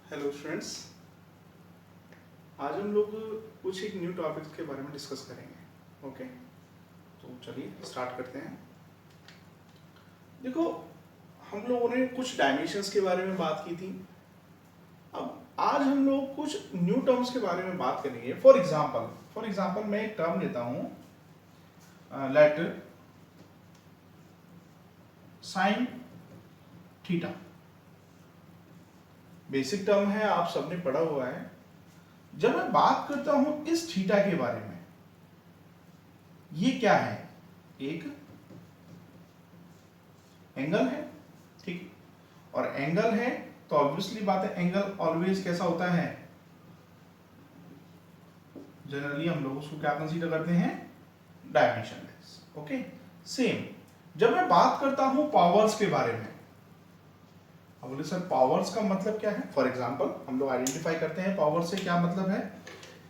Hello students. आज हम लोग कुछ एक न्यू टॉपिक्स के बारे में डिस्कस करेंगे। ओके, तो चलिए स्टार्ट करते हैं। देखो, हम लोगों ने कुछ डायमेंशंस के बारे में बात की थी। अब आज हम लोग कुछ न्यू टर्म्स के बारे में बात करेंगे। फॉर एग्जांपल मैं एक टर्म लेता हूँ, late sine theta. Basic term है, आप सबने पढ़ा हुआ है। जब मैं बात करता हूं इस थीटा के बारे में, ये क्या है? एक एंगल है, ठीक। और एंगल है तो ऑब्वियसली बात है, एंगल ऑलवेज कैसा होता है? जनरली हम लोग उसको क्या कंसीडर करते हैं? डायमेंशनलेस। ओके, सेम जब मैं बात करता हूं पावर्स के बारे में, अब बोले सर पावर्स का मतलब क्या है? फॉर एग्जांपल हम लोग आइडेंटिफाई करते हैं पावर से क्या मतलब है।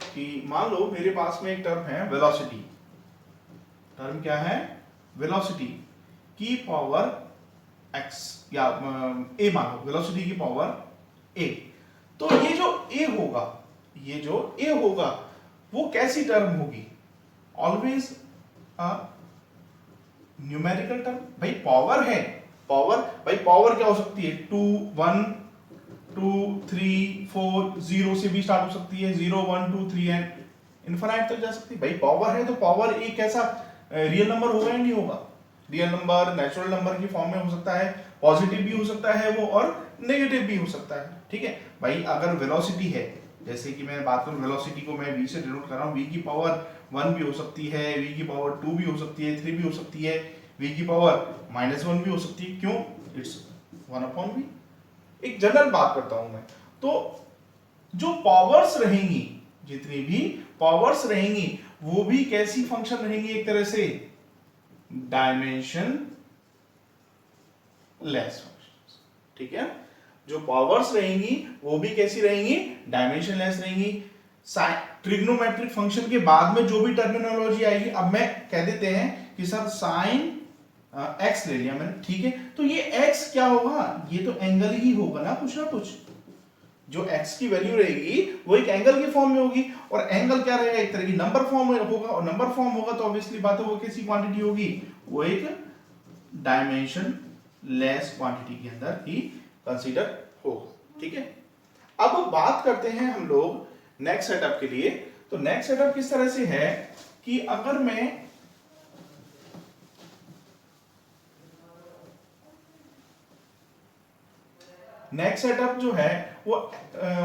कि मान लो मेरे पास में एक टर्म है वेलोसिटी। टर्म क्या है? वेलोसिटी की पावर x, या a मान लो, वेलोसिटी की पावर a। तो ये जो a होगा वो कैसी टर्म होगी? Always a numerical term. भाई पावर है, पावर क्या हो सकती है? 2 1 2 3 4, 0 से भी स्टार्ट हो सकती है, 0 1 2 3 एंड इनफाइनाइट तक जा सकती है। भाई पावर है तो पावर एक कैसा रियल नंबर होगा या नहीं होगा? रियल नंबर नेचुरल नंबर की फॉर्म में हो सकता है, पॉजिटिव भी हो सकता है वो, और नेगेटिव भी हो सकता है। ठीक है भाई, अगर वेलोसिटी है, जैसे कि मैं बात करूं वेलोसिटी को मैं v से डिनोट कर रहा हूं, v की पावर 1 भी हो सकती है, v की पावर 2 भी हो सकती है, 3 भी हो सकती है, v की पावर -1 भी हो सकती है। क्यों? It's 1/v। एक जनरल बात करता हूं मैं। तो जो पावर्स रहेंगी, जितनी भी पावर्स रहेंगी, वो भी कैसी फंक्शन रहेंगी? एक तरह से डायमेंशन लेस फंक्शंस। ठीक है, जो पावर्स रहेंगी वो भी कैसी रहेंगी? डायमेंशन लेस रहेंगी। ट्रिग्नोमेट्रिक फंक्शन के बाद में जो भी टर्मिनोलॉजी आएगी, अब मैं कह देते हैं कि सर साइन एक्स ले लिया मैंने, ठीक है। तो ये एक्स क्या होगा? ये तो एंगल ही होगा ना कुछ। जो x की वैल्यू रहेगी वो एक एंगल की फॉर्म में होगी, और एंगल क्या रहेगा? एक तरह की नंबर फॉर्म में होगा, और नंबर फॉर्म होगा तो ऑब्वियसली बात है वो कैसी क्वांटिटी होगी? वो एक डायमेंशन लेस क्वांटिटी के अंदर ही कंसीडर होगा। ठीक है, अब बात करते हैं हम लोग नेक्स्ट सेटअप के लिए। तो नेक्स्ट सेटअप किस तरह से है कि अगर मैं नेक्स्ट सेटअप जो है वो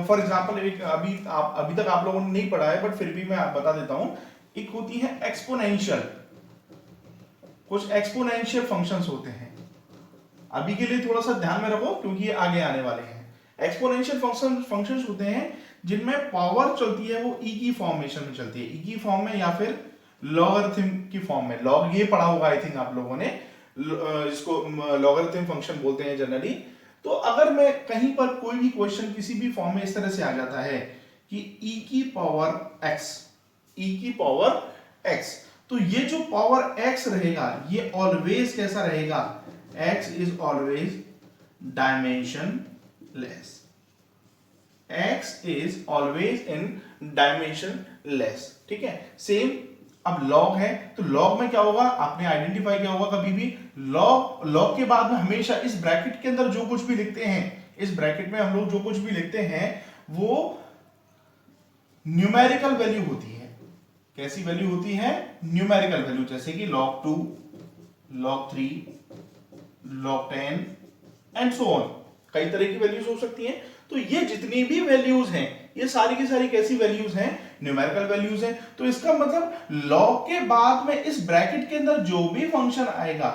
फॉर एग्जांपल एक अभी तक आप लोगों ने नहीं पढ़ा है, बट फिर भी मैं बता देता हूं। एक होती है एक्सपोनेंशियल, कुछ एक्सपोनेंशियल फंक्शंस होते हैं। अभी के लिए थोड़ा सा ध्यान में रखो क्योंकि ये आगे आने वाले हैं। एक्सपोनेंशियल फंक्शंस होते हैं जिनमें पावर चलती है वो ई की फॉर्मेशन में चलती है, ई की फॉर्म में या फिर लॉगरिथम की फॉर्म में। लॉग ये पढ़ा होगा आई थिंक आप लोगों ने, जिसको लॉगरिथम फंक्शन बोलते हैं जनरली। तो अगर मैं कहीं पर कोई भी क्वेश्चन किसी भी फॉर्म में इस तरह से आ जाता है कि e की पावर x, e की पावर x, तो ये जो पावर x रहेगा ये ऑलवेज कैसा रहेगा? x is always dimensionless. x is always in dimensionless. ठीक है, सेम। अब लॉग है तो लॉग में क्या होगा? आपने आइडेंटिफाई किया होगा कभी भी, लॉग के बाद में हमेशा इस ब्रैकेट के अंदर जो कुछ भी लिखते हैं, इस ब्रैकेट में हम लोग जो कुछ भी लिखते हैं वो न्यूमेरिकल वैल्यू होती है। कैसी वैल्यू होती है? न्यूमेरिकल वैल्यू, जैसे कि log 2, log 3, log 10 and so on. कई तरह की वैल्यूज हो सकती हैं। तो ये जितनी भी वैल्यूज हैं ये सारी की सारी कैसी वैल्यूज हैं? न्यूमेरिकल वैल्यूज हैं। तो इसका मतलब लॉग के बाद में इस ब्रैकेट के अंदर जो भी फंक्शन आएगा,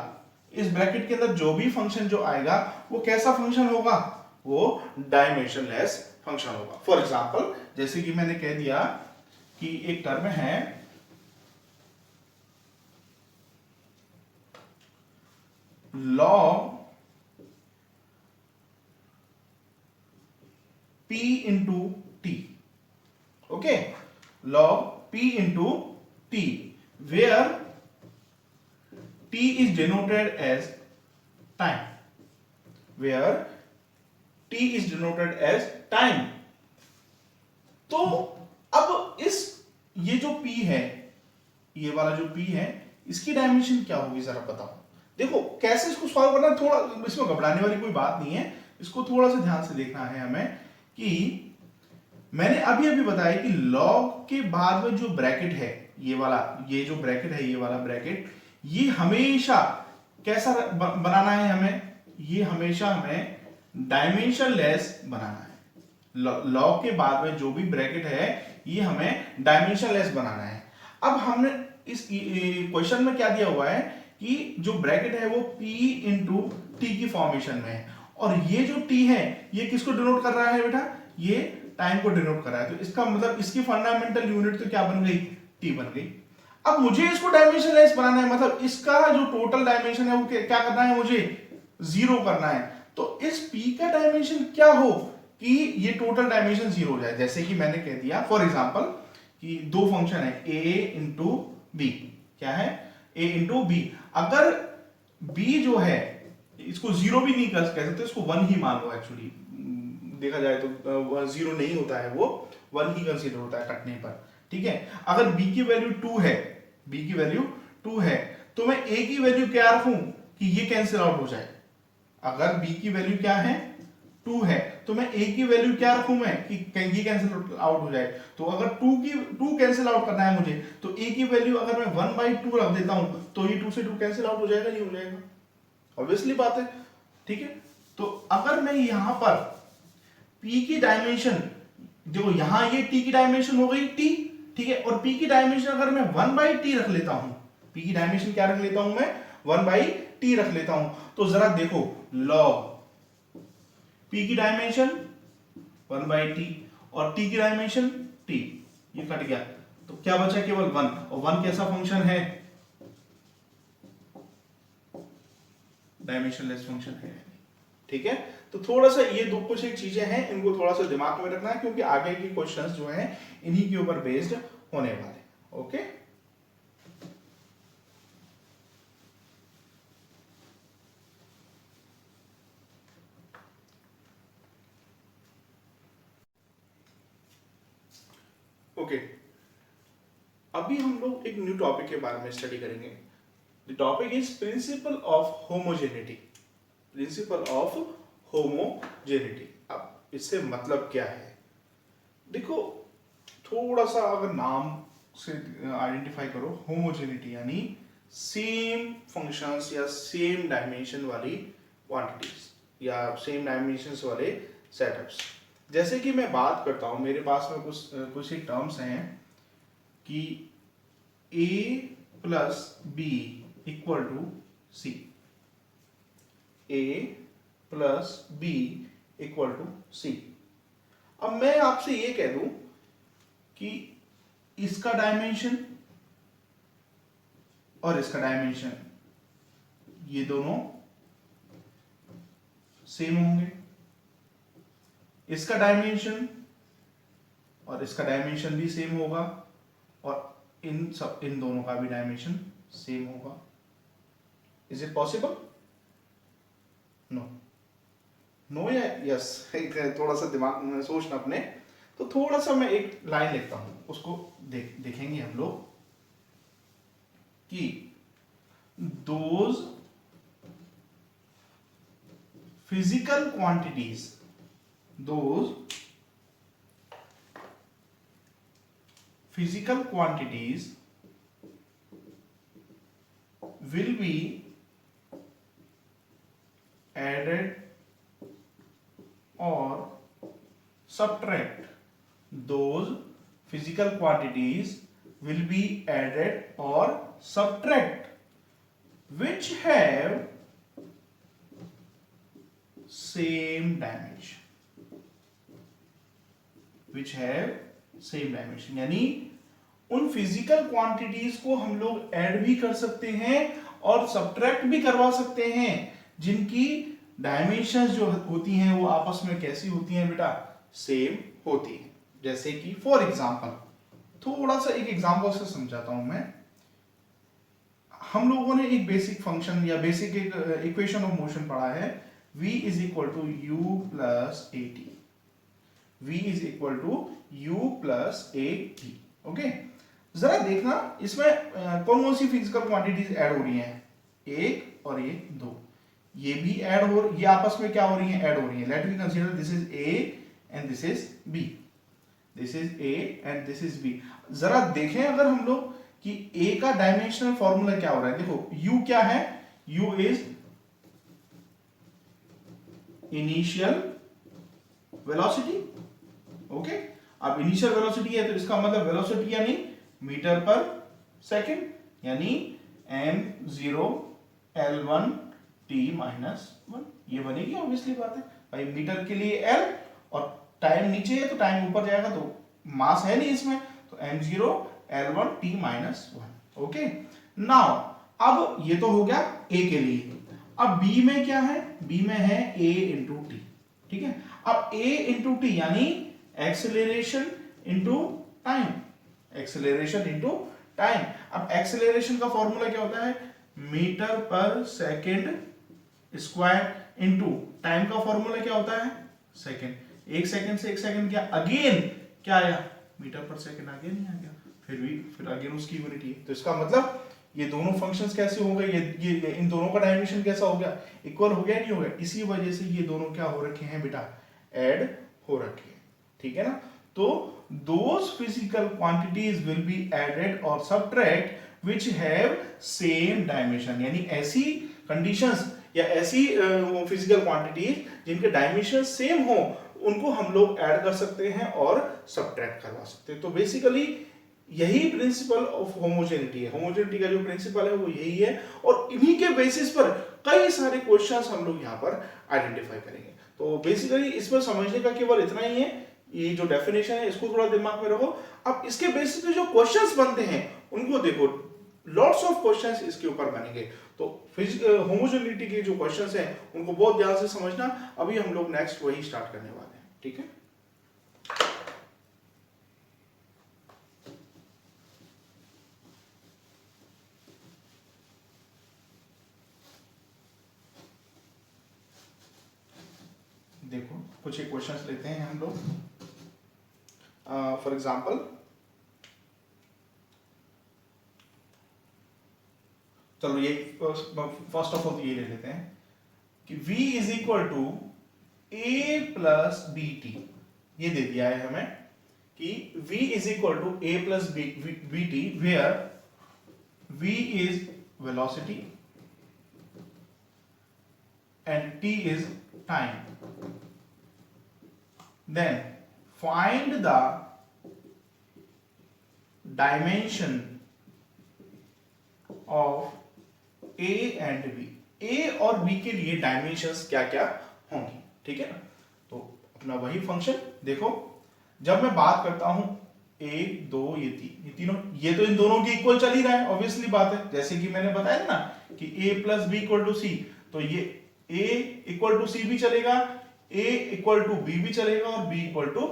इस ब्रैकेट के अंदर जो भी फंक्शन जो आएगा वो कैसा फंक्शन होगा? वो डायमेंशनलेस फंक्शन होगा। फॉर एग्जांपल जैसे कि मैंने कह दिया कि एक टर्म है log p into t। Okay, log p into t, where t is denoted as time, where T is denoted as time. तो अब ये जो p है, ये वाला जो p है, इसकी डायमेंशन क्या होगी जरा बताओ। देखो कैसे इसको सॉल्व करना, थोड़ा इसमें घबराने वाली कोई बात नहीं है, इसको थोड़ा सा ध्यान से देखना है हमें। कि मैंने अभी अभी बताया कि लॉग के बाद में जो ब्रैकेट है, ये वाला, ये जो ब्रैकेट है, ये वाला ब्रैकेट, ये हमेशा कैसा बनाना है हमें, ये हमेशा हमें डायमेंशन लेस बनाना है। लॉग के बाद में जो भी ब्रैकेट है ये हमें डायमेंशन लेस बनाना है। अब हमने इस क्वेश्चन में क्या दिया हुआ है कि जो ब्रैकेट है वो p इंटू टी की फॉर्मेशन में है, और ये जो t है ये किसको डिनोट कर रहा है बेटा, ये टाइम को डिनोट कर रहा है। तो इसका मतलब इसकी फंडामेंटल यूनिट तो क्या बन गई, t बन गई। अब मुझे इसको डायमेंशन लेस बनाना है, मतलब इसका जो टोटल डायमेंशन है वो क्या करना है, मुझे 0 करना है। तो इस p का डायमेंशन क्या हो कि ये टोटल डायमेंशन 0 हो जाए। जैसे कि मैंने कह दिया फॉर एग्जांपल कि दो फंक्शन है a इंटू बी, क्या है a इंटू बी। अगर b जो है इसको 0 भी नहीं कह सकते, इसको 1 ही मान लो। एक्चुअली देखा जाए तो 0 नहीं होता है, वो 1 ही कंसीडर होता है कटने पर, ठीक है। अगर b की वैल्यू 2 है, b की वैल्यू 2 है, तो मैं a की वैल्यू क्या रखूं कि ये कैंसिल आउट हो जाए। अगर b की वैल्यू क्या है 2 है, तो मैं a की वैल्यू क्या रखूं मैं कि ये कैंसिल आउट हो जाए। तो अगर 2 कैंसिल आउट करना है मुझे, तो a की वैल्यू अगर मैं 1/2 रख देता हूं, तो ये 2 से 2 कैंसिल आउट हो जाएगा, नहीं हो जाएगा, ऑब्वियसली बात है, ठीक है। तो अगर मैं यहां पर p की डायमेंशन, देखो यहां ये t की डायमेंशन हो गई t, ठीक है, और p की डायमेंशन अगर मैं 1/t रख लेता हूं, p की डायमेंशन क्या रख लेता हूं मैं, 1/t रख लेता हूं, तो जरा देखो log p की डायमेंशन 1/t और t की डायमेंशन t, ये कट गया, तो क्या बचा, केवल 1, और 1 कैसा फंक्शन है, डायमेंशनलेस फंक्शन है, ठीक है। तो थोड़ा सा ये दो कुछ एक चीजें हैं, इनको थोड़ा सा दिमाग में रखना है, क्योंकि आगे के क्वेश्चंस जो हैं इन्हीं के ऊपर बेस्ड होने वाले। ओके, ओके, अभी हम लोग एक न्यू टॉपिक के बारे में स्टडी करेंगे। The topic is principal of homogeneity. Principal of homogeneity, अब इससे मतलब क्या है, देखो थोड़ा सा अगर नाम से आइडेंटिफाई करो, होमोजेनिटी यानी सेम फंक्शंस या सेम डायमेंशन वाली क्वांटिटीज या सेम डायमेंशंस वाले सेटअप्स। जैसे कि मैं बात करता हूं, मेरे पास में कुछ एक टर्म्स हैं कि a plus B equal to C, a plus B equal to C. अब मैं आपसे ये कह दूं कि इसका डायमेंशन और इसका डायमेंशन ये दोनों सेम होंगे, इसका डायमेंशन और इसका डायमेंशन भी सेम होगा, और इन दोनों का भी डायमेंशन सेम होगा। Is it possible? No, no या यस? थोड़ा सा दिमाग में सोचना अपने। तो थोड़ा सा मैं एक लाइन लिखता हूं, उसको देखेंगे हम लोग कि those physical quantities, those physical quantities will be added or subtract. Those physical quantities will be added or subtract which have same dimension, which have same dimension. यानी उन फिजिकल क्वांटिटीज को हम लोग ऐड भी कर सकते हैं और सब्ट्रैक्ट भी करवा सकते हैं, जिनकी डायमेंशंस जो होती हैं वो आपस में कैसी होती हैं बेटा, सेम होती हैं। जैसे कि फॉर एग्जांपल, थोड़ा सा एक एग्जांपल से समझाता हूं मैं। हम लोगों ने एक बेसिक फंक्शन या बेसिक एक इक्वेशन ऑफ मोशन पढ़ा है, v is equal to u plus A T, v is equal to u plus A T. Okay, जरा देखना इसमें कौन कौन सी फिजिकल क्वांटिटीज ऐड हो रही हैं, एक और एक दो, ये भी ऐड हो, ये आपस में क्या हो रही हैं, ऐड हो रही हैं। Let me consider this is a and this is b, this is a and this is b। जरा देखें अगर हम लोग कि a का डायमेंशनल फॉर्मूला क्या हो रहा है, देखो u क्या है, u is initial velocity. Okay, अब इनिशियल वेलोसिटी है तो इसका मतलब वेलोसिटी यानी मीटर पर सेकंड, यानी m0 l1 t माइनस 1, ये बनेगी ऑब्वियसली बात है भाई, मीटर के लिए l और टाइम नीचे है तो टाइम ऊपर जाएगा, तो मास है नहीं इसमें, तो m0 l1 t minus 1। Okay, now अब ये तो हो गया a के लिए, अब b में क्या है, b में है a इंटू टी। ठीक है, अब a इंटू टी यानी acceleration into time, acceleration into time. अब एक्सेलरेशन का फॉर्मूला क्या होता है, मीटर पर सेकंड स्क्वायर इंटू टाइम का फॉर्मूला क्या होता है, सेकंड। एक सेकंड से एक सेकंड क्या, अगेन क्या आया, मीटर पर सेकंड आ गया, नहीं आ गया, फिर अगेन उसकी यूनिट है। तो इसका मतलब ये दोनों फंक्शंस कैसे हो गए, ये इन दोनों का डायमेंशन कैसा हो गया, इक्वल हो गया, नहीं हो गया, इसी वजह से ये दोनों क्या हो रखे हैं बेटा, ऐड हो रखे हैं। ठीक है ना, तो those physical quantities will be added or subtract which have same dimension, यानी ऐसी conditions या ऐसी फिजिकल क्वांटिटीज जिनके डायमेंशन सेम हो उनको हम लोग ऐड कर सकते हैं और सब्ट्रैक्ट करवा सकते हैं। तो बेसिकली यही प्रिंसिपल ऑफ होमोजेनिटी है, होमोजेनिटी का जो प्रिंसिपल है वो यही है, और इन्हीं के बेसिस पर कई सारे क्वेश्चंस हम लोग यहाँ पर आइडेंटिफाई करेंगे। तो बेसिकली इसमें समझने का केवल इतना ही है, ये जो डेफिनेशन है इसको थोड़ा दिमाग में रखो। अब इसके बेसिस पे जो क्वेश्चंस बनते हैं उनको देखो, लॉट्स ऑफ क्वेश्चंस इसके ऊपर बनेंगे। तो होमोजेनिटी के जो क्वेश्चंस हैं उनको बहुत ध्यान से समझना। अभी हम लोग नेक्स्ट वही स्टार्ट करने वाले हैं। ठीक है, देखो कुछ एक क्वेश्चंस लेते हैं हम लोग। फॉर एग्जांपल चलो ये फर्स्ट ऑफ ऑल ये ले लेते हैं कि v is equal to a plus B T, ये दे दिया है हमें कि v is equal to a plus B T, where v is velocity and t is time. Then find the dimension of A and B। A और B के लिए dimensions क्या क्या होंगी। ठीक है ना, तो अपना वही फंक्शन देखो, जब मैं बात करता हूं 1 2 ये तीनों, ये तो इन दोनों के इक्वल चल ही रहा है, ऑब्वियसली बात है। जैसे कि मैंने बताया था ना कि A plus B equal to C, तो ये A इक्वल टू सी भी चलेगा, A इक्वल टू बी भी चलेगा और B इक्वल टू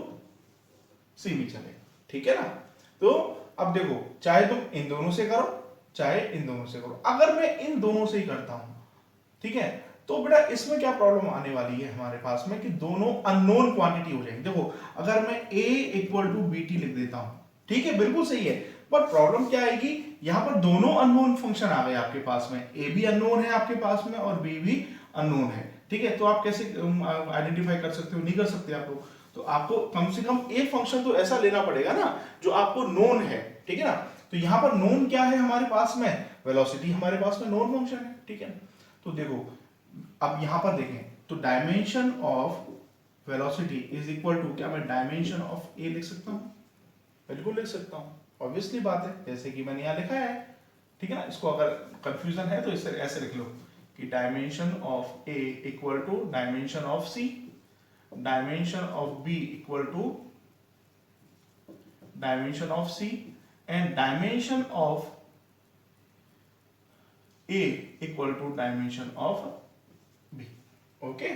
सी भी चलेगा। ठीक है ना, तो अब देखो चाहे तुम इन दोनों से करो चाहे इन दोनों से करो, अगर मैं इन दोनों से ही करता हूं, ठीक है, तो बेटा इसमें क्या प्रॉब्लम आने वाली है हमारे पास में कि दोनों अननोन क्वांटिटी हो जाएंगी। देखो अगर मैं A equal to B T लिख देता हूं, ठीक है, बिल्कुल सही है, पर प्रॉब्लम क्या आएगी, यहां पर दोनों अननोन फंक्शन आ गए आपके पास में, A भी अननोन है आपके पास में और B भी अननोन है। ठीक है, तो आप कैसे आइडेंटिफाई कर सकते हो, नहीं कर सकते आप लोग, तो आपको कम से कम एक फंक्शन तो ऐसा लेना पड़ेगा ना जो आपको नोन है। ठीक है ना, तो यहां पर नोन क्या है हमारे पास में, वेलोसिटी हमारे पास में नोन फंक्शन है। ठीक है, तो देखो अब यहां पर देखें तो dimension of velocity is equal to, क्या मैं डायमेंशन ऑफ ए लिख सकता हूं, बिल्कुल लिख सकता हूं, ऑब्वियसली बात है, जैसे कि मैंने यहां लिखा है। ठीक है ना, इसको अगर कंफ्यूजन है तो इसे ऐसे लिख लो कि dimension of A equal to dimension of C, dimension of B equal to dimension of C and dimension of A equal to dimension of B. Okay,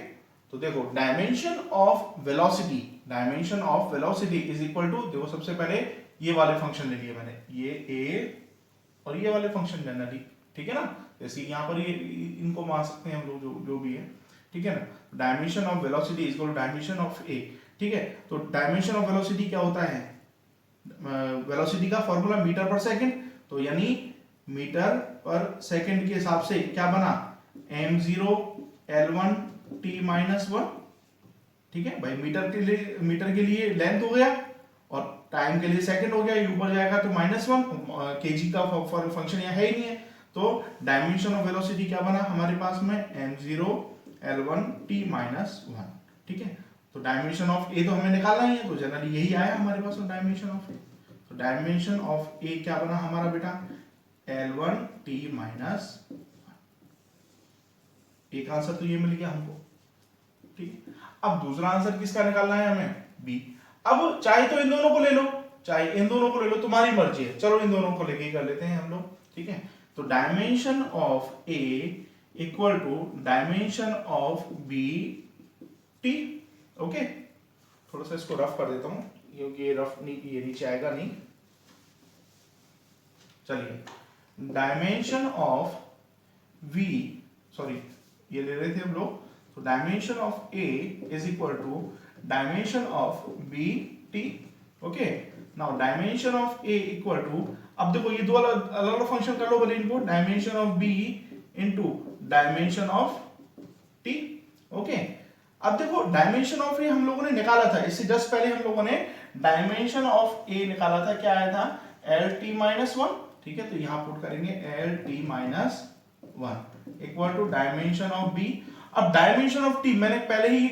तो देखो dimension of velocity, dimension of velocity is equal to, देखो सबसे पहले ये वाले function ले लिए मैंने, ये ए और ये वाले फंक्शन जनरली। ठीक है ना, जैसे यहां पर ये इनको मान सकते हैं हम लोग जो भी है। ठीक ठीक है ना। Dimension of velocity is equal to dimension of A, ठीक है। तो डायमेंशन ऑफ वेलोसिटी क्या होता है, वेलोसिटी का फॉर्मूला मीटर पर सेकंड, तो यानी मीटर पर सेकंड के हिसाब से क्या बना, m0 l1 t माइनस 1, ठीक है भाई। मीटर के लिए लेंथ हो गया और टाइम के लिए सेकंड हो गया, ये ऊपर जाएगा तो -1, केजी का फंक्शन यहाँ है ही नहीं है। तो डायमेंशन ऑफ वेलोसिटी क्या बना हमारे पास में, m0 l1 t माइनस 1, ठीक है। तो डायमेंशन ऑफ ए तो हमें निकालना ही है, तो जनरली यही आया हमारे पास में डायमेंशन ऑफ ए। तो डायमेंशन ऑफ ए क्या बना हमारा बेटा, l1 t माइनस 1। एक आंसर तो ये मिल गया हमको, ठीक है। अब दूसरा आंसर किसका निकालना है हमें, बी। अब चाहे तो इन दोनों को ले लो, चाहे इन दोनों को ले लो, तुम्हारी मर्जी है। चलो इन दोनों को लेके कर लेते हैं हम लोग, ठीक है। तो dimension of A equal to dimension of B T, okay. थोड़ा सा इसको रफ कर देता हूं क्योंकि ये रफ नहीं, ये नीचे आएगा नहीं। चलिए, डायमेंशन ऑफ वी, सॉरी ये ले रहे थे हम लोग, तो dimension of A is equal to dimension of B T, okay. Now dimension of A equal to, अब देखो ये दो अलग अलग फंक्शन कर लो भले इनको, dimension of B into dimension of T, okay. अब देखो डायमेंशन ऑफ ए हम लोगों ने निकाला था, इससे जस्ट पहले हम लोगों ने डायमेंशन ऑफ ए निकाला था, क्या आया था, एल टी माइनस 1, ठीक है। तो यहां पुट करेंगे L T minus 1 equal to dimension of B. अब डायमेंशन ऑफ टी मैंने पहले ही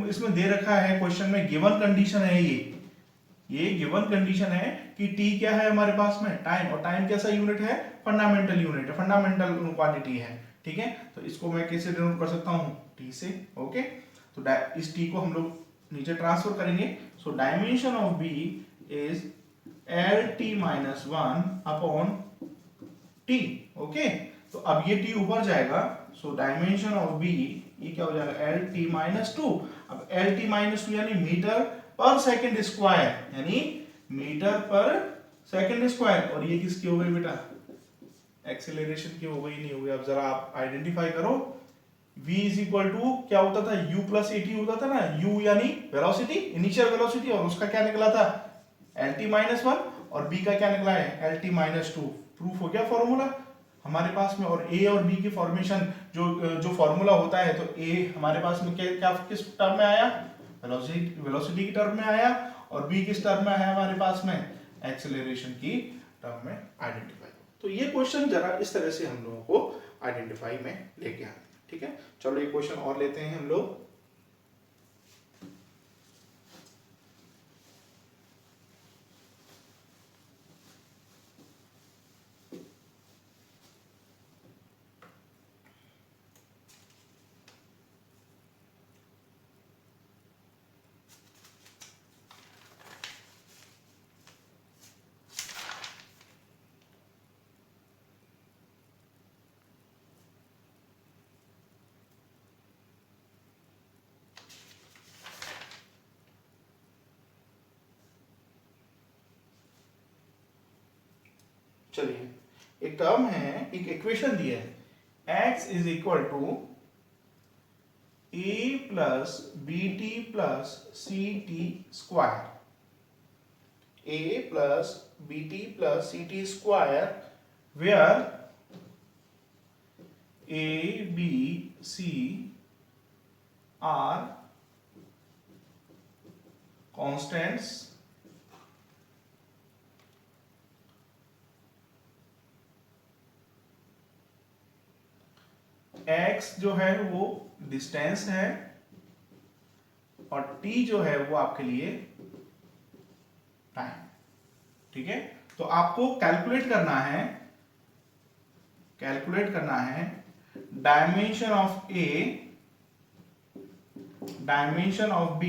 इसमें दे रखा है क्वेश्चन में, गिवन कंडीशन है ये गिवन कंडीशन है कि टी क्या है हमारे पास में, टाइम, और टाइम कैसा यूनिट है, फंडामेंटल यूनिट है, फंडामेंटल क्वांटिटी है, ठीक है। तो इसको मैं कैसे डिनोट कर सकता हूं, टी से, ओके। तो इस टी को हम लोग नीचे ट्रांसफर करेंगे। So dimension of B is L T minus 1 upon T, okay. तो अब ये टी ऊपर जाएगा, सो डायमेंशन ऑफ बी ये क्या हो जाएगा, एल टी माइनस 2। अब एल टी माइनस 2 यानी मीटर पर सेकंड स्क्वायर, यानी मीटर पर सेकंड स्क्वायर, और ये किसकी हो गई बेटा, एक्सेलरेशन की हो गई, नहीं हो गई। अब जरा आप आइडेंटिफाई करो, v इज इक्वल टू क्या होता था, u प्लस at होता था ना, u यानी वेलोसिटी, इनिशियल वेलोसिटी, और उसका क्या निकला था, lt माइनस 1, और b का क्या निकला है, lt माइनस 2। प्रूफ हो गया फॉर्मूला हमारे पास में। और a और b की फॉर्मेशन जो फॉर्मूला होता है, तो a हमारे पास में क्या किस टर्म में आया, वेलोसिटी की टर्म में आया, और b किस टर्म में आया हमारे पास में, एक्सेलरेशन की टर्म में आइडेंटिफाई। तो ये क्वेश्चन जरा इस तरह से हम लोगों को आइडेंटिफाई में लेके आते हैं, ठीक है। चलो एक क्वेश्चन और लेते हैं हम लोग। चलिए, एक टर्म है, एक इक्वेशन दिया है, x is equal to a plus B T plus C T square, a plus B T plus C T square, where a b c are constants x जो है वो डिस्टेंस है, और t जो है वो आपके लिए टाइम, ठीक है। तो आपको कैलकुलेट करना है dimension of a, dimension of b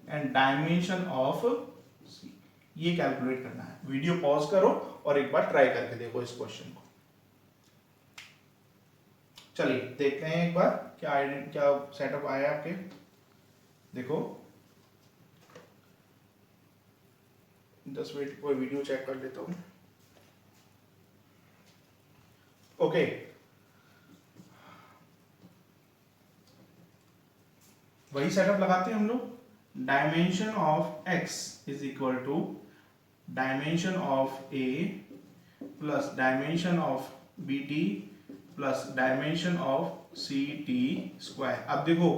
and dimension of c, ये कैलकुलेट करना है। वीडियो पॉज करो और एक बार ट्राई करके देखो इस क्वेश्चन को। चलिए देखते हैं एक बार क्या सेटअप आया आपके, देखो 10 मिनट कोई वीडियो चेक कर लेता हूं, ओके। वही सेटअप लगाते हैं हम लोग, dimension of x is equal to dimension of a plus dimension of bt plus dimension of ct square. अब देखो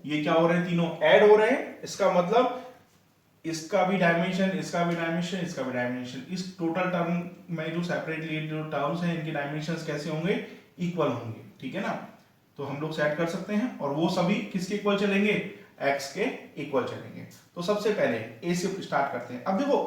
ये क्या हो रहे हैं, तीनों ऐड हो रहे हैं, इसका मतलब इसका भी डायमेंशन, इसका भी डायमेंशन, इसका भी डायमेंशन, इस टोटल टर्म में जो सेपरेटली जो टर्म्स हैं इनके डायमेंशंस कैसे होंगे, इक्वल होंगे, ठीक है ना। तो हम लोग सेट कर सकते हैं और वो सभी किसके इक्वल चलेंगे, x के इक्वल चलेंगे। तो सबसे पहले a से स्टार्ट करते हैं। अब देखो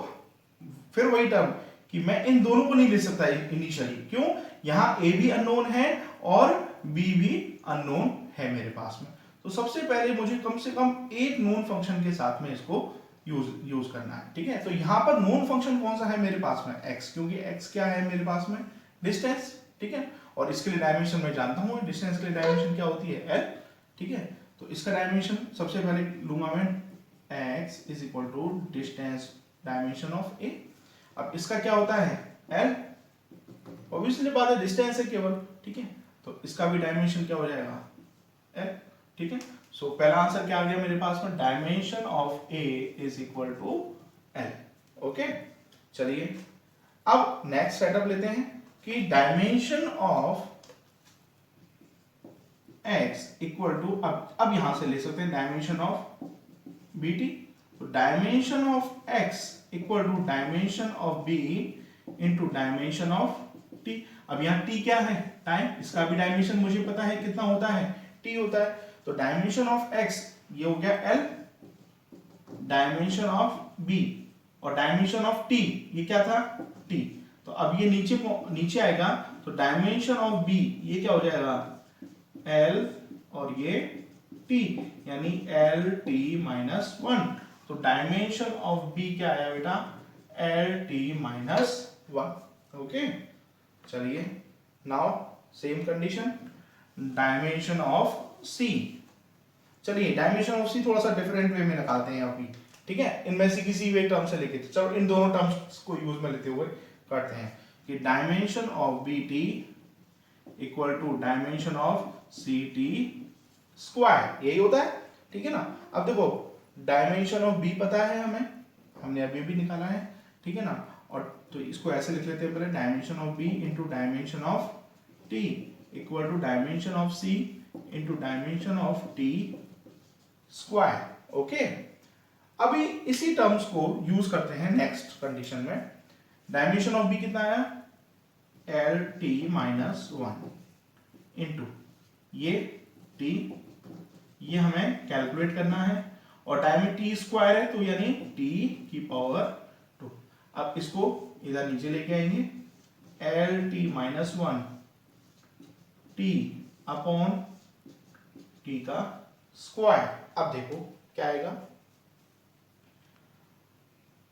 फिर वही टर्म कि मैं इन दोनों को नहीं ले सकता इनिशियली, क्यों, यहां a भी अननोन है और b भी अननोन है मेरे पास में। तो सबसे पहले मुझे कम से कम एक नोन फंक्शन के साथ में इसको यूज करना है, ठीक है। तो यहां पर नोन फंक्शन कौन सा है मेरे पास में, x, क्योंकि x क्या है मेरे पास में, डिस्टेंस, ठीक है। और इसके लिए डायमेंशन मैं जानता हूं, डिस्टेंस के लिए डायमेंशन क्या होती है, l, ठीक है। तो इसका डायमेंशन सबसे पहले लूंगा मैं x is equal to distance dimension of a। अब इसका क्या होता है, l, ऑब्वियसली बात है डिस्टेंस है केवल, ठीक है। तो इसका भी डायमेंशन क्या हो जाएगा, l, ठीक है। सो पहला आंसर क्या आ गया मेरे पास में, dimension of a is equal to l, okay. चलिए अब नेक्स्ट सेटअप लेते हैं कि dimension of x equal to, अब यहां से ले सकते हैं डायमेंशन ऑफ bt। तो dimension of x equal to dimension of b into dimension of t। अब यहां t क्या है, टाइम, इसका भी डायमेंशन मुझे पता है कितना होता है, t होता है। तो डायमेंशन ऑफ x ये हो गया l, डायमेंशन ऑफ b और डायमेंशन ऑफ t ये क्या था, t। तो अब ये नीचे आएगा, तो डायमेंशन ऑफ b ये क्या हो जाएगा, l और ये t, यानी l t माइनस 1। तो डायमेंशन ऑफ b क्या आया बेटा, l t माइनस 1, ओके। चलिए now same condition, dimension of c। चलिए डायमेंशन ऑफ c थोड़ा सा डिफरेंट वे में निकालते हैं अभी, ठीक है। इनमें से किसी भी टर्म से लेके, चलो इन दोनों टर्म्स को यूज में लेते हुए करते हैं कि dimension of bt equal to dimension of ct square, यही होता है, ठीक है ना। अब देखो डायमेंशन ऑफ b पता है हमें, हमने अभी भी निकाला है, ठीक है ना। और तो इसको ऐसे लिख लेते हैं पहले, dimension of b into dimension of t equal to dimension of c into dimension of t square, okay. अभी इसी टर्म्स को यूज करते हैं नेक्स्ट कंडीशन में। डायमेंशन ऑफ b कितना आया, l t माइनस 1 इंटू ये t, ये हमें कैलकुलेट करना है और टाइम में t स्क्वायर है तो यानी t की पावर 2। अब इसको इधर नीचे लेके आएंगे, l t minus 1 t upon t का स्क्वायर। अब देखो क्या आएगा,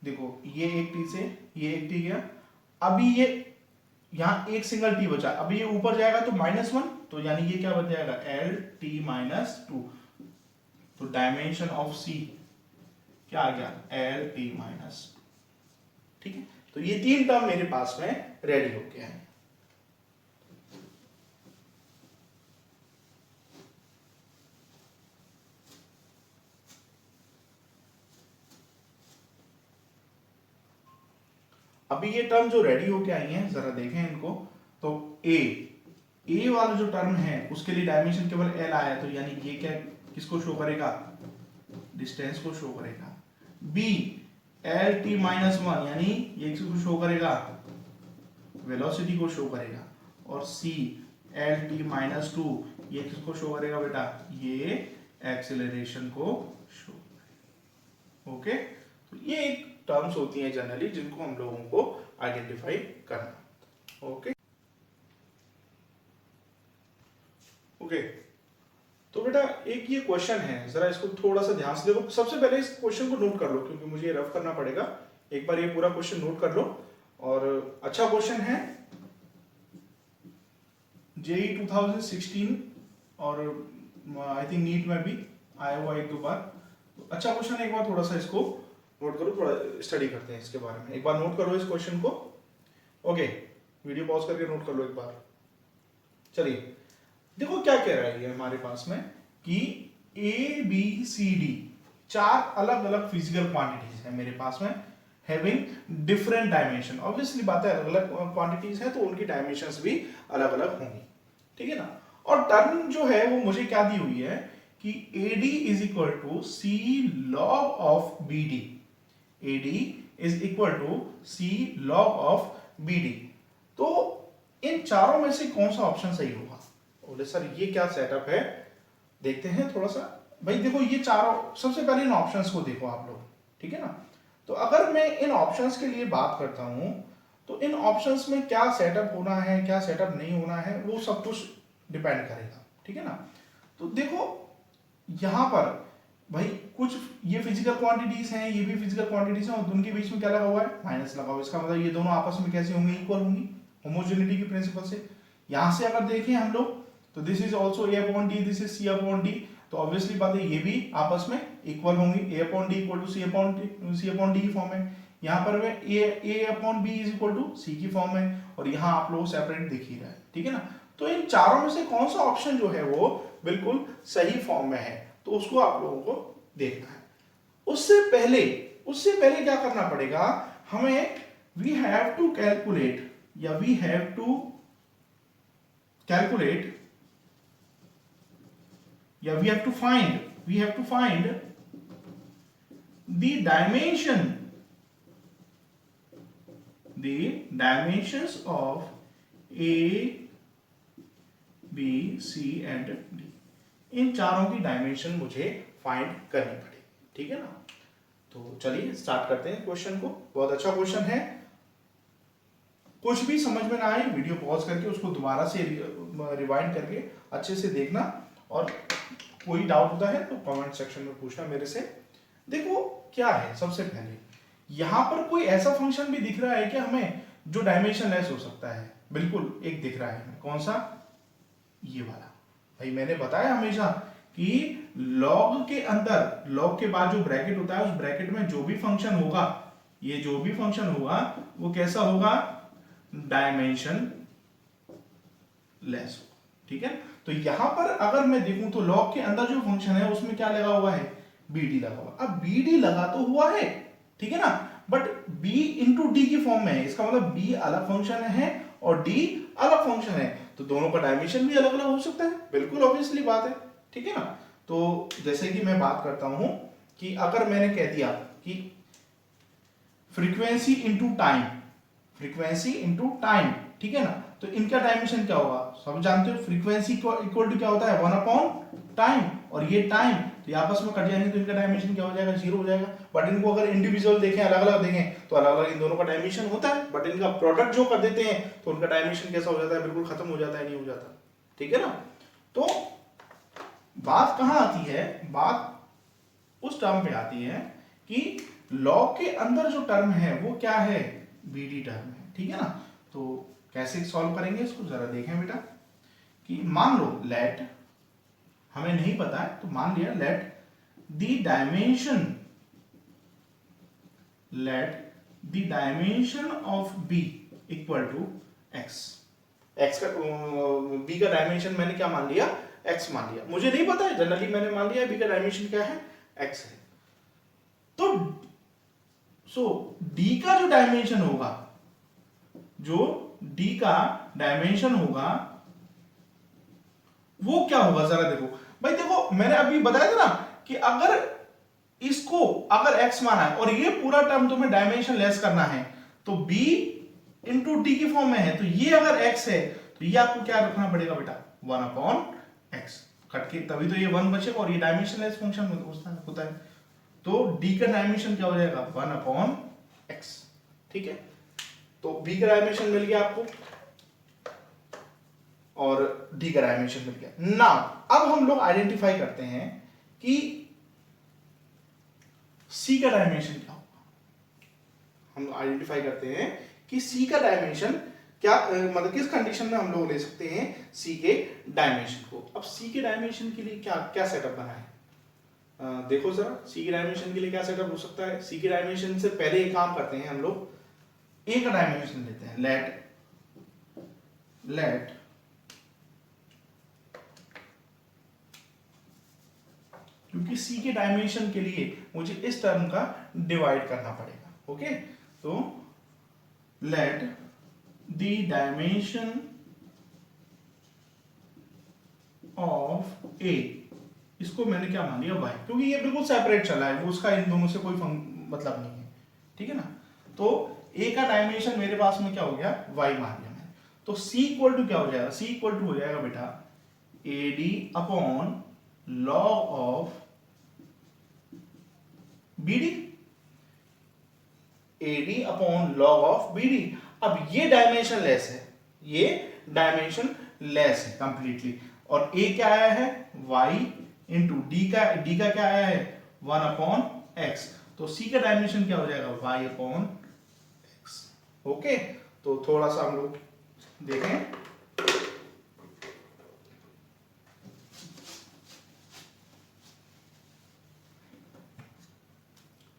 देखो ये एक t से ये एक t गया, अभी ये यहां एक सिंगल t बचा, अभी ये ऊपर जाएगा तो माइनस 1, तो यानी ये क्या बन जाएगा, l t माइनस 2। तो डायमेंशन ऑफ c क्या आ गया, l t माइनस, ठीक है। तो ये तीन टर्म मेरे पास में रेडी हो गया है। अभी ये टर्म जो रेडी होके आई हैं जरा देखें इनको, तो a वाला जो टर्म है उसके लिए डायमेंशन केवल l आया, तो यानी ये क्या किसको शो करेगा, डिस्टेंस को शो करेगा। b l t माइनस 1 यानी ये किसको शो करेगा, वेलोसिटी को शो करेगा। और c l t माइनस 2 ये किसको शो करेगा बेटा, ये एक्सेलरेशन को शो करेगा, ओके। तो ये एक टर्म्स होती हैं जनरली जिनको हम लोगों को आइडेंटिफाई करना, ओके। ओके तो बेटा एक ये क्वेश्चन है, जरा इसको थोड़ा सा ध्यान से देखो। सबसे पहले इस क्वेश्चन को नोट कर लो क्योंकि मुझे ये रफ करना पड़ेगा। एक बार ये पूरा क्वेश्चन नोट कर लो, और अच्छा क्वेश्चन है, जेई 2016 और आई थिंक नीट में भी आया हुआ एक दो बार। तो अच्छा क्वेश्चन है, एक बार थोड़ा सा इसको नोट करो, थोड़ा स्टडी करते हैं इसके बारे में। एक बार नोट करो इस क्वेश्चन को, ओके। वीडियो पॉज करके नोट कर लो एक बार। चलिए देखो क्या कह रहा है ये हमारे पास में कि ए बी सी डी, 4 अलग अलग फिजिकल क्वांटिटीज है मेरे पास में, हैविंग डिफरेंट डायमेंशन। ऑब्वियसली बात है, अलग अलग क्वांटिटीज है तो उनकी डायमेंशंस भी अलग अलग होंगी, ठीक है ना। और टर्म जो है वो मुझे क्या दी हुई है कि AD is equal to C log of BD, AD is equal to C log of BD। तो इन चारों में से कौन सा ऑप्शन सही होगा? बोले सर ये क्या सेटअप है, देखते हैं थोड़ा सा। भाई देखो ये चारों, सबसे पहले इन ऑप्शंस को देखो आप लोग, ठीक है ना। तो अगर मैं इन ऑप्शंस के लिए बात करता हूं तो इन ऑप्शंस में क्या सेटअप होना है, क्या सेटअप नहीं होना है, वो सब कुछ डिपेंड करेगा, ठीक है ना। तो देखो यहां पर भाई कुछ ये फिजिकल क्वांटिटीज हैं, ये भी फिजिकल क्वांटिटीज हैं, और उनके बीच में क्या लगा हुआ है? माइनस लगा हुआ है। इसका मतलब ये दोनों आपस में कैसे होंगी? इक्वल होंगी, होमोजेनिटी के प्रिंसिपल से। यहां से अगर देखें हम लोग तो this is also A upon D, this is C upon D, तो ऑब्वियसली बात है ये भी आपस में इक्वल होंगी। A upon D equal to C upon D की फॉर्म है। यहाँ पर A upon B is equal to C की फॉर्म है, और यहाँ आप लोग सेपरेट दिख ही रहा है, ठीक है ना। तो इन चारों में से कौन सा ऑप्शन जो है वो बिल्कुल सही फॉर्म में है, तो उसको आप लोगों को देखना है। उससे पहले क्या करना पड़ेगा हमें? वी हैव टू कैलकुलेट, या वी हैव टू कैलकुलेट, या we have to find the dimensions of A, B, C and D। इन चारों की डायमेंशन मुझे फाइंड करनी पड़ेगी, ठीक है ना। तो चलिए स्टार्ट करते हैं क्वेश्चन को। बहुत अच्छा क्वेश्चन है। कुछ भी समझ में ना आए वीडियो पॉज करके उसको दोबारा से रिवाइंड करके अच्छे से देखना, और कोई डाउट होता है तो कमेंट सेक्शन में पूछना मेरे से। देखो क्या है, सबसे पहले यहां पर कोई ऐसा फंक्शन भी दिख रहा है कि हमें जो डायमेंशन लेस हो सकता है? बिल्कुल एक दिख रहा है। कौन सा? ये वाला। भाई मैंने बताया हमेशा कि लॉग के अंदर, लॉग के बाद जो ब्रैकेट होता है उस ब्रैकेट में जो भी फंक्शन होगा, ये जो भी फंक्शन होगा वो कैसा होगा? डायमेंशन लेस होगा, ठीक है। तो यहां पर अगर मैं देखूं तो लॉग के अंदर जो फंक्शन है उसमें क्या लगा हुआ है? BD लगा हुआ। अब BD लगा तो हुआ है, ठीक है ना, बट B इंटू डी की फॉर्म में है। इसका मतलब B अलग फंक्शन है और D अलग फंक्शन है, तो दोनों का डायमेंशन भी अलग अलग हो सकता है। बिल्कुल ऑब्वियसली बात है, ठीक है ना। तो जैसे कि मैं बात करता हूं कि अगर मैंने कह दिया कि frequency into time, frequency into time, ठीक है ना, तो इनका डायमेंशन क्या होगा? सब जानते हो फ्रीक्वेंसी इक्वल टू क्या होता है? 1 अपॉन टाइम, और ये टाइम तो आपस में कट जाएंगे तो इनका डायमेंशन क्या हो जाएगा? 0 हो जाएगा। बट इनको अगर इंडिविजुअल देखें, अलग अलग देखें, तो अलग अलग इन दोनों का डायमेंशन होता है, बट इनका प्रोडक्ट जो कर देते हैं तो उनका डायमेंशन कैसा हो जाता है? बिल्कुल खत्म हो जाता है, नहीं हो जाता, ठीक है ना। तो बात कहां आती है? बात उस टर्म पे आती है कि लॉग के अंदर जो टर्म है वो क्या है? BD टर्म है, ठीक है ना। तो कैसे सॉल्व करेंगे इसको जरा देखें बेटा। कि मान लो लेट, हमें नहीं पता है तो मान लिया let the dimension of B equal to x। x का B का डायमेंशन मैंने क्या मान लिया? x मान लिया। मुझे नहीं पता है, जनरली मैंने मान लिया B का डायमेंशन क्या है? x है। तो D का जो डायमेंशन होगा, जो D का डायमेंशन होगा वो क्या होगा? जरा देखो भाई, देखो मैंने अभी बताया था ना कि अगर इसको अगर x माना है और ये पूरा टर्म तुम्हें डायमेंशन लेस करना है तो B इंटू डी की फॉर्म में है, तो ये अगर x है तो ये आपको क्या रखना पड़ेगा बेटा? 1 अपॉन x कट के, तभी तो ये 1 बचेगा, और ये डायमेंशन लेस फंक्शन होता है। तो D का डायमेंशन क्या हो जाएगा? 1 अपॉन x, ठीक है। तो B का डायमेंशन मिल गया आपको और D का डायमेंशन मिल गया ना। अब हम लोग आइडेंटिफाई करते हैं कि C का डायमेंशन क्या होगा। हम आइडेंटिफाई करते हैं कि C का डायमेंशन क्या, मतलब किस कंडीशन में हम लोग ले सकते हैं C के डायमेंशन को। अब C के डायमेंशन के लिए क्या क्या सेटअप बना है? देखो जरा C के डायमेंशन के लिए क्या सेटअप हो सकता है। C के डायमेंशन से पहले एक काम करते हैं हम लोग, A का डायमेंशन लेते हैं। लेट क्योंकि सी के डायमेंशन के लिए मुझे इस टर्म का डिवाइड करना पड़ेगा। ओके, तो लेट द डायमेंशन ऑफ ए, इसको मैंने क्या मान लिया y, क्योंकि ये बिल्कुल सेपरेट चला है, वो उसका इन दोनों से कोई मतलब नहीं है, ठीक है ना। तो a का डायमेंशन मेरे पास में क्या हो गया, y मान लिया मैंने। तो c इक्वल टू क्या हो जाएगा, c इक्वल टू हो जाएगा बेटा AD upon log of BD, AD upon log of BD। अब ये डायमेंशन लेस है, ये डायमेंशन लेस है कंप्लीटली, और a क्या आया है y इंटू d का क्या आया है 1 अपॉन x, तो c का डायमेंशन क्या हो जाएगा y अपॉन x। ओके, तो थोड़ा सा हम लोग देखें,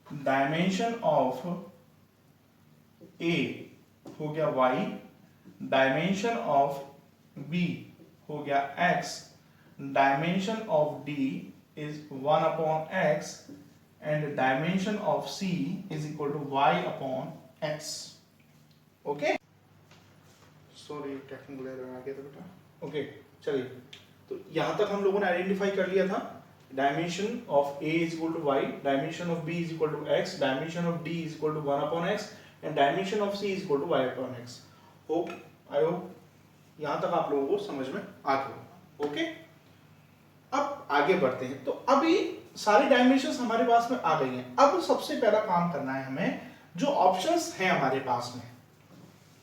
डायमेंशन ऑफ a हो गया y, डायमेंशन ऑफ b हो गया x, dimension of d is 1 upon x, and dimension of c is equal to y upon x। Okay, sorry technical error आ गया था बेटा। ओके, चलिए, तो यहां तक हम लोगों ने आइडेंटिफाई कर लिया था dimension of a is equal to y, dimension of b is equal to x, dimension of d is equal to 1 upon x, and dimension of c is equal to y upon x। Hope I hope यहां तक आप लोगों को समझ में आ गया। Okay, अब आगे बढ़ते हैं। तो अभी सारी डायमेंशंस हमारे पास में आ गई हैं। अब सबसे पहला काम करना है हमें, जो ऑप्शंस हैं हमारे पास में,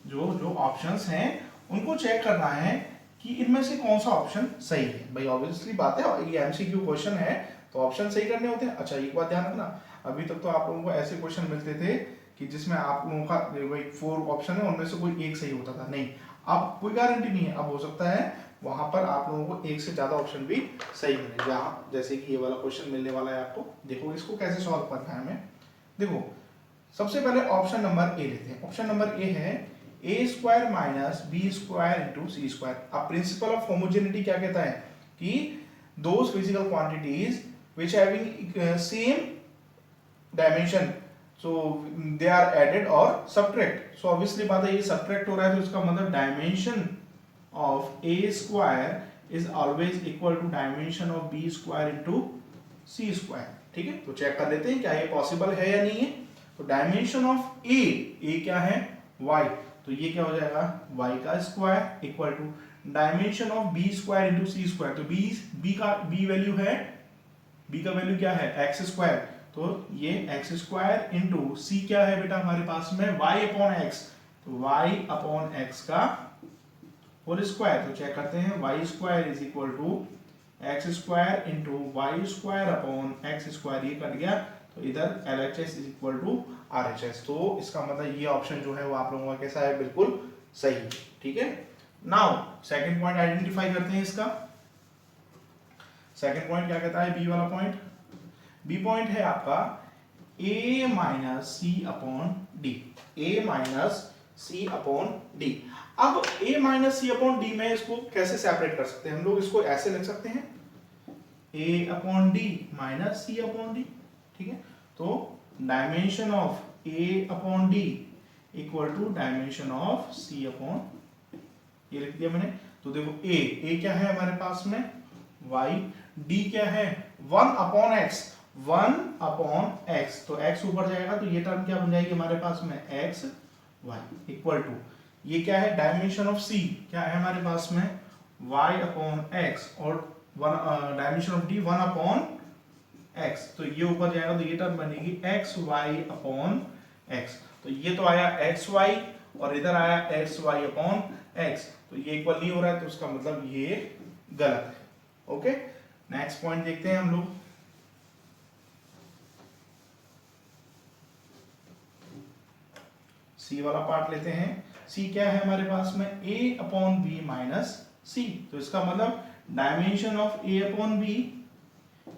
जो ऑप्शंस हैं उनको चेक करना है कि इनमें से कौन सा ऑप्शन सही है। भाई ऑब्वियसली बात है, ये एमसीक्यू क्वेश्चन है तो ऑप्शन सही करने होते हैं। अच्छा, एक बात ध्यान रखना, अभी तक तो आप लोगों को ऐसे क्वेश्चन मिलते थे कि जिसमें आप लोगों का भाई 4 ऑप्शन है, उनमें से कोई एक सही होता था। नहीं, अब कोई गारंटी नहीं है, अब हो सकता है वहां पर आप लोगों को एक से ज्यादा ऑप्शन भी सही मिले, जहां जैसे कि ये वाला क्वेश्चन मिलने वाला है आपको। देखो इसको कैसे सॉल्व करना है हमें। देखो सबसे पहले ऑप्शन नंबर ए लेते हैं। ऑप्शन नंबर ए है A square minus B square into C square. अब प्रिंसिपल ऑफ होमोजेनिटी क्या कहता है कि those physical quantities which having same dimension, so they are added or subtract। so obviously बात है ये subtract हो रहा है, तो इसका मतलब dimension of a square is always equal to dimension of b square into c square। ठीक है, तो चेक कर लेते हैं क्या ये पॉसिबल है या नहीं है। तो डायमेंशन ऑफ a क्या है y, तो ये क्या हो जाएगा y का square equal to dimension of b square into c square. तो b का b वैल्यू है, b का वैल्यू क्या है एक्स स्क्वायर, तो ये एक्स स्क्वायर इंटू c क्या है बेटा हमारे पास में y अपॉन एक्स, तो y अपॉन एक्स का होल स्क्वायर। तो चेक करते हैं y square is equal to X square into Y square upon X square, ये कट गया तो इधर LHS is equal to RHS। तो इसका मतलब ये ऑप्शन जो है वो आप लोगों का कैसा है, बिल्कुल सही। ठीक है, नाउ सेकंड पॉइंट आइडेंटिफाई करते हैं इसका। सेकंड पॉइंट क्या कहता है, बी वाला पॉइंट। बी पॉइंट है आपका a minus C upon D, a minus C upon D. अब a minus C upon D में इसको कैसे सेपरेट कर सकते हैं हम लोग, इसको ऐसे लिख सकते हैं a upon D minus C upon D. ठीक है, तो dimension of a upon D equal to dimension of c upon, ये लिख दिया मैंने। तो देखो a क्या है हमारे पास में y, d क्या है 1 अपॉन x, 1 अपॉन x, तो x ऊपर जाएगा तो ये टर्म क्या बन जाएगी हमारे पास में x y इक्वल टू, ये क्या है डायमेंशन ऑफ c क्या है हमारे पास में y अपॉन x, और dimension of d 1 upon x, तो ये ऊपर जाएगा तो ये टर्म बनेगी x y अपॉन x। तो ये तो आया x y और इधर आया x y अपॉन x, तो ये इक्वल नहीं हो रहा है, तो उसका मतलब ये गलत है। ओके, नेक्स्ट पॉइंट देखते हैं हम लोग। सी वाला पार्ट लेते हैं। सी क्या है हमारे पास में a upon B minus C, तो इसका मतलब dimension of a upon B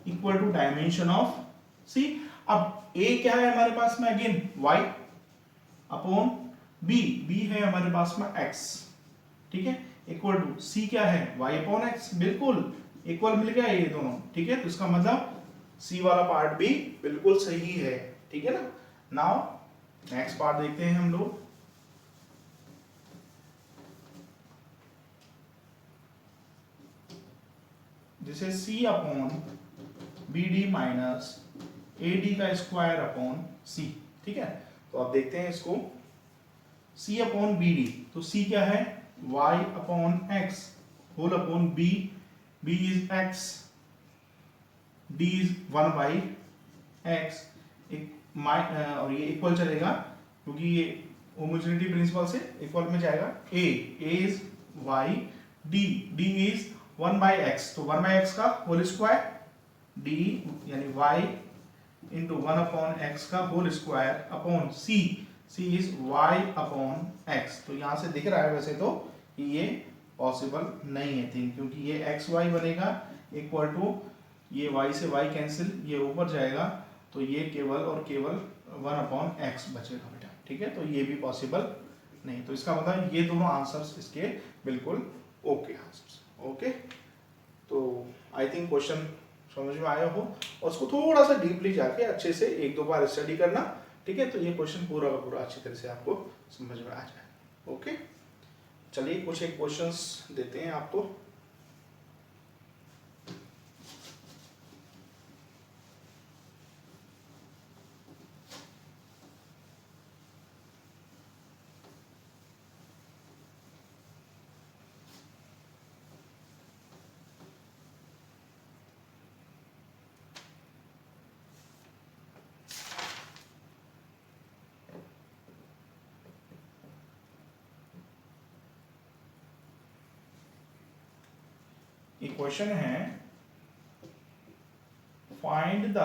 equal to dimension of c। अब a क्या है हमारे पास में अगेन y अपॉन b है हमारे पास में x। ठीक है, इक्वल टू c क्या है y अपॉन x, बिल्कुल इक्वल मिल गया ये दोनों। ठीक है, तो इसका मतलब सी वाला पार्ट भी बिल्कुल सही है, ठीक है ना। नाउ नेक्स्ट पार्ट देखते हैं हम लोग। This is C upon B D minus A D का स्क्वायर अपॉन सी, ठीक है। तो आप देखते हैं इसको, c अपॉन बी डी, तो c क्या है, y upon X whole upon b, b इज x, d is 1 by x, और ये इक्वल चलेगा क्योंकि ये होमोजेनिटी प्रिंसिपल से इक्वल में जाएगा। a इज y, d is 1 by X, तो 1 बाई एक्स का होल स्क्वायर, d यानी y इंटू 1 अपॉन एक्स का whole square upon c is y upon x। तो यहां से दिख रहा है वैसे तो कि ये पॉसिबल नहीं है थिंग, क्योंकि ये एक्स वाई बनेगा इक्वल टू ये y से y कैंसिल, ये ऊपर जाएगा, तो ये केवल और केवल 1 अपॉन x बचेगा बेटा, ठीक है। तो ये भी पॉसिबल नहीं, तो इसका मतलब ये दोनों आंसर्स इसके बिल्कुल ओके आंसर्स, ओके। तो आई थिंक क्वेश्चन समझ में आया हो, और उसको थोड़ा सा डीपली जाके अच्छे से एक दो बार स्टडी करना, ठीक है। तो ये क्वेश्चन पूरा का पूरा अच्छी तरह से आपको समझ में आ जाए, ओके। चलिए कुछ एक क्वेश्चंस देते हैं आपको। क्वेश्चन है, find the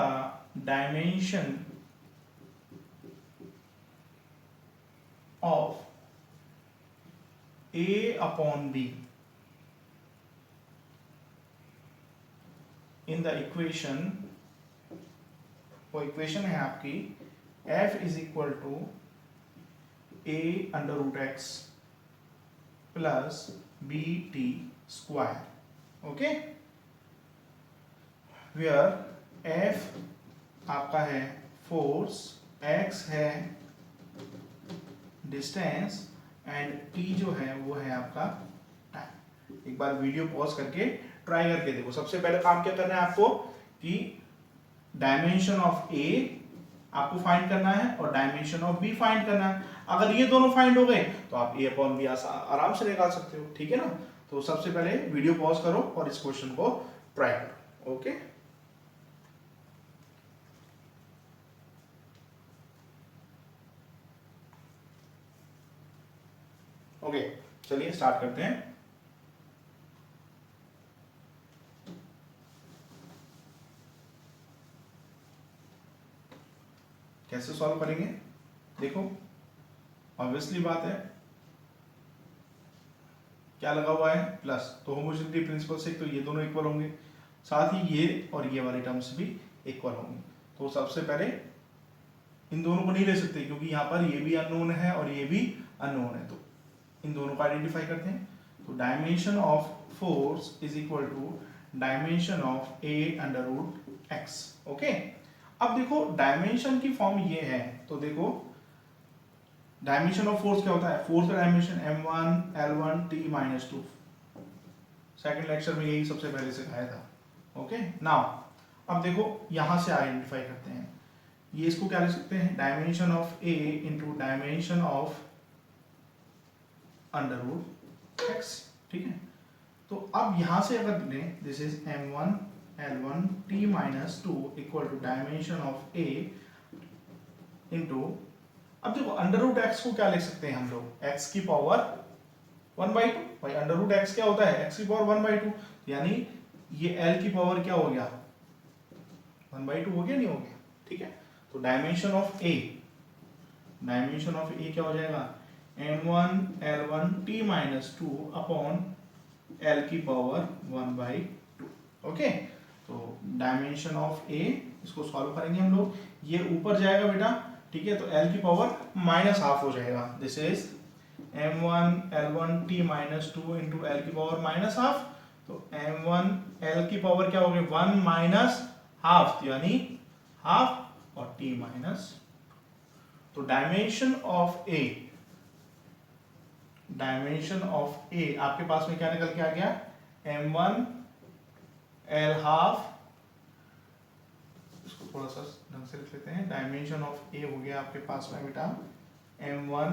dimension of a upon b in the equation, वो इक्वेशन है आपकी f is equal to a under root X plus B T square, okay, where f आपका है फोर्स, x है डिस्टेंस एंड t जो है वो है आपका टाइम। एक बार वीडियो पॉज करके ट्राई करके देखो। सबसे पहले काम क्या करना है आपको कि डायमेंशन ऑफ a आपको फाइंड करना है और डायमेंशन ऑफ b फाइंड करना है। अगर ये दोनों फाइंड हो गए तो आप a अपॉन b आराम से निकाल सकते हो, ठीक है ना। तो सबसे पहले वीडियो पॉज करो और इस क्वेश्चन को ट्राई करो, ओके। ओके चलिए स्टार्ट करते हैं। कैसे सॉल्व करेंगे, देखो ऑब्वियसली बात है क्या लगा हुआ है प्लस, तो होमोजेनिटी प्रिंसिपल से तो ये दोनों इक्वल होंगे, साथ ही ये और ये वाली टर्म्स भी इक्वल होंगे। तो सबसे पहले इन दोनों को नहीं ले सकते क्योंकि यहाँ पर ये भी अननोन है और ये भी अननोन है, तो इन दोनों को आइडेंटिफाई करते हैं। तो dimension of force is equal to dimension of a under root X, okay. अब देखो डायमेंशन की फॉर्म ये है, तो देखो डायमेंशन ऑफ फोर्स क्या होता है, फोर्स का dimension m1 l1 t minus 2, second lecture में यही सबसे पहले सिखाया था, ओके। नाउ अब देखो यहां से आइडेंटिफाई करते हैं, ये इसको क्या लिख सकते हैं, dimension of a into dimension of under root X, ठीक है। तो अब यहां से अगर लें, this is m1 l1 t minus 2 equal to dimension of a into, अब देखो अंडर रूट एक्स को क्या लिख सकते हैं हम लोग, एक्स की पावर 1/2, भाई अंडर रूट एक्स क्या होता है, एक्स की पावर 1/2, यानी ये l की पावर क्या हो गया 1/2 हो गया, नहीं हो गया, ठीक है। तो डायमेंशन ऑफ a क्या हो जाएगा m1 l1 t minus 2 upon l की पावर 1/2, ओके। तो डायमेंशन ऑफ a, इसको सॉल्व करेंगे हम लोग, ये ऊपर जाएगा बेटा, ठीक है, तो l की पावर माइनस हाफ हो जाएगा, this is m1 l1 t minus 2 into l की पावर माइनस हाफ, तो m1 l की पावर क्या हो गई 1 माइनस हाफ यानी हाफ और t माइनस, तो डायमेंशन ऑफ ए आपके पास में क्या निकल के आ गया, m1 l हाफ, इसको थोड़ा सा ढंग से लिख लेते हैं, डायमेंशन ऑफ ए हो गया आपके पास में बेटा m1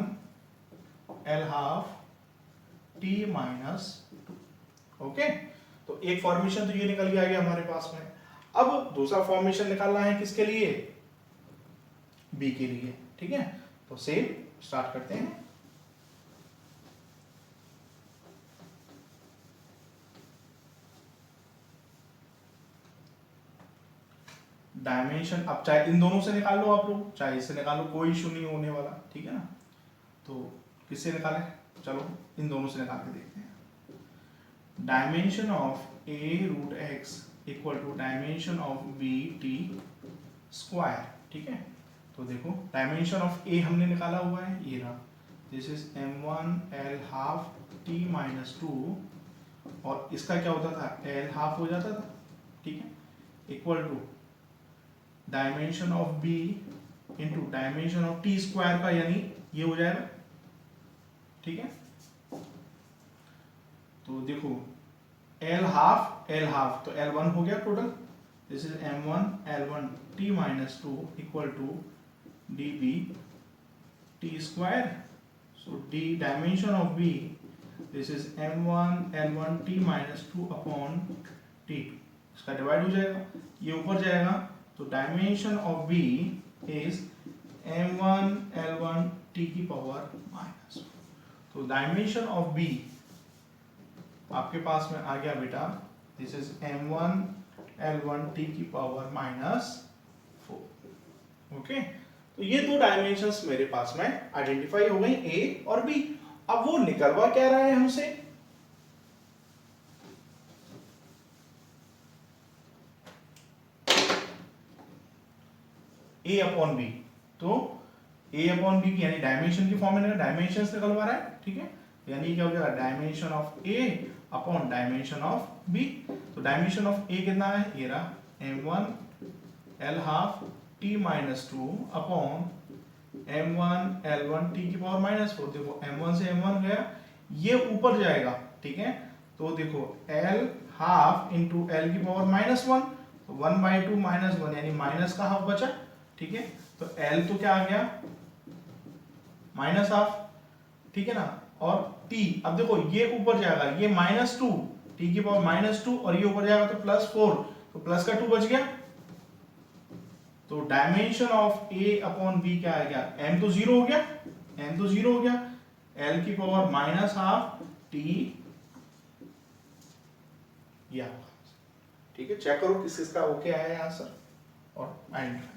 l half t minus 2। Okay, तो एक फॉर्मेशन तो ये निकल के आ गया हमारे पास में। अब दूसरा फॉर्मेशन निकालना है किसके लिए, बी के लिए, ठीक है। तो सेम स्टार्ट करते हैं। डायमेंशन, अब चाहे इन दोनों से निकाल लो आप लोग, चाहे इससे निकाल लो, कोई इशू नहीं होने वाला, ठीक है ना। तो किससे निकालें, चलो इन दोनों से निकाल के देखते हैं। Dimension of a root X equal to dimension of B T square, ठीक है। तो देखो डायमेंशन ऑफ a हमने निकाला हुआ है, ये रहा, this is m1 l half t minus 2, और इसका क्या होता था, l हाफ हो जाता था, ठीक है, equal to dimension of b into dimension of t square का, यानी ये हो जाएगा, ठीक है। तो देखो l हाफ तो l1 हो गया total, this is m1 l1 t minus 2 equal to db t square, so d dimension of b, this is m1 l1 t minus 2 upon t2, इसका डिवाइड हो जाएगा, ये ऊपर जाएगा, तो dimension of b is m1 l1 t की power minus, तो dimension of b आपके पास में आ गया बेटा, this is m1 l1 t की पावर माइनस 4। ओके, तो ये दो डायमेंशंस मेरे पास में आइडेंटिफाई हो गई, a और b। अब वो निकलवा क्या रहा है हमसे, a अपॉन b, तो a अपॉन b की यानी डायमेंशन की फॉर्म में डायमेंशंस निकलवा रहा है, ठीक है, यानी क्या हो जाएगा, dimension of a upon dimension of b। तो डायमेंशन ऑफ a कितना है, ये रहा m1 l half t minus 2 upon m1 l1 t की पावर माइनस 4। देखो m1 से m1 गया, ये ऊपर जाएगा, ठीक है, तो देखो l हाफ इंटू l की पावर माइनस 1, तो 1/2 माइनस 1 यानी माइनस का हाफ बचा, ठीक है, तो l तो क्या आ गया, माइनस हाफ, ठीक है ना, और t, अब देखो ये ऊपर जाएगा, ये माइनस 2 t की पावर माइनस 2, और ये ऊपर जाएगा तो प्लस 4, तो प्लस का 2 बच गया, तो dimension of a upon b क्या आ गया, m तो 0 हो गया, m तो 0 हो गया, l की पावर माइनस हाफ t, या ठीक है, चेक करो किस किसका ओके आया आंसर और आइडेंटिफाई।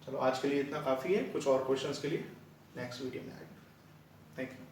चलो आज के लिए इतना काफी है, कुछ और क्वेश्चंस के लिए नेक्स्ट वीडियो में आएंगे। Thank you.